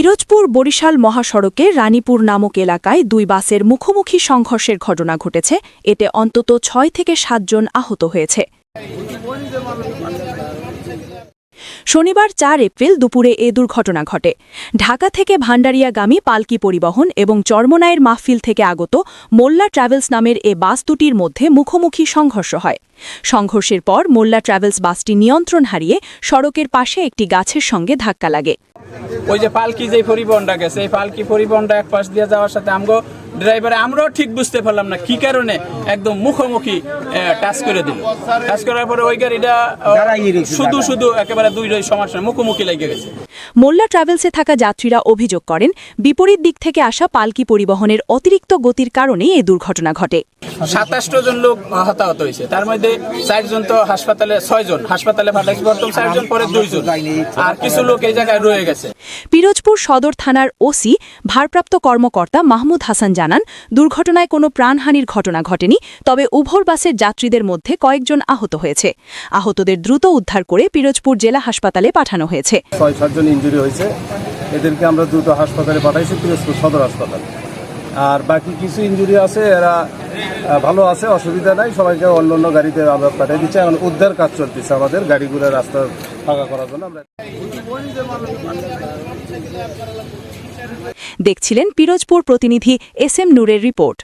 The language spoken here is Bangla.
পিরোজপুর বরিশাল মহাসড়কে রানীপুর নামক এলাকায় দুই বাসের মুখোমুখি সংঘর্ষের ঘটনা ঘটেছে। এতে অন্তত ৬ থেকে ৭ জন আহত হয়েছে। শনিবার ৪ এপ্রিল দুপুরে এ দুর্ঘটনা ঘটে। ঢাকা থেকে ভান্ডারিয়াগামী পালকি পরিবহন এবং চরমনাইয়ের মাহফিল থেকে আগত মোল্লা ট্রাভেলস নামের এ বাস দুটির মধ্যে মুখোমুখি সংঘর্ষ হয়। সংঘর্ষের পর মোল্লা ট্রাভেলস বাসটি নিয়ন্ত্রণ হারিয়ে সড়কের পাশে একটি গাছের সঙ্গে ধাক্কা লাগে। ওই যে পালকি যে পরিবহনটা গেছে, এই পালকি পরিবহনটা এক পাশ দিয়ে যাওয়ার সাথে আমরাও ঠিক বুঝতে পারলাম না কি কারণে একদম মুখোমুখি টাচ করে দিল। টাচ করার পরে ওই গাড়িটা শুধু একেবারে দুই সমস্যা মুখোমুখি লেগে গেছে। মোল্লা ট্রাভেলসে থাকা যাত্রীরা অভিযোগ করেন, বিপরীত দিক থেকে আসা পালকি পরিবহনের অতিরিক্ত গতির কারণে এ দুর্ঘটনা ঘটে। ২৭ জন লোক হতাহত হয়েছে, তার মধ্যে ৪ জন তো হাসপাতালে, ৬ জন হাসপাতালে পাঠাইছে, বর্তমান ৪ জন, পরে ২ জন, আর কিছু লোক এই জায়গায় রয়ে গেছে। পিরোজপুর সদর থানার ওসি ভারপ্রাপ্ত কর্মকর্তা মাহমুদ হাসান জানান, দুর্ঘটনায় কোনো প্রাণহানির ঘটনা ঘটেনি, তবে উভয় বাসের যাত্রীদের মধ্যে কয়েকজন আহত হয়েছে। আহতদের দ্রুত উদ্ধার করে পিরোজপুর জেলা হাসপাতালে পাঠানো হয়েছে। ৬-৭ জন ইনজুরি হয়েছে, এদেরকে আমরা দ্রুত হাসপাতালে পাঠাইছি, পিরোজপুর সদর হাসপাতাল। আর বাকি কিছু ইনজুরি আছে, এরা ভালো আছে, অসুবিধা নাই, সবাইকে অন্য গাড়িতে আমরা পাঠিয়ে দিচ্ছি। এখন উদ্ধার কাজ চলতেছে আমাদের, গাড়িগুলো রাস্তা ফাঁকা করার জন্য। আমরা দেখছিলেন পিরোজপুর প্রতিনিধি এস এম নূরের রিপোর্ট।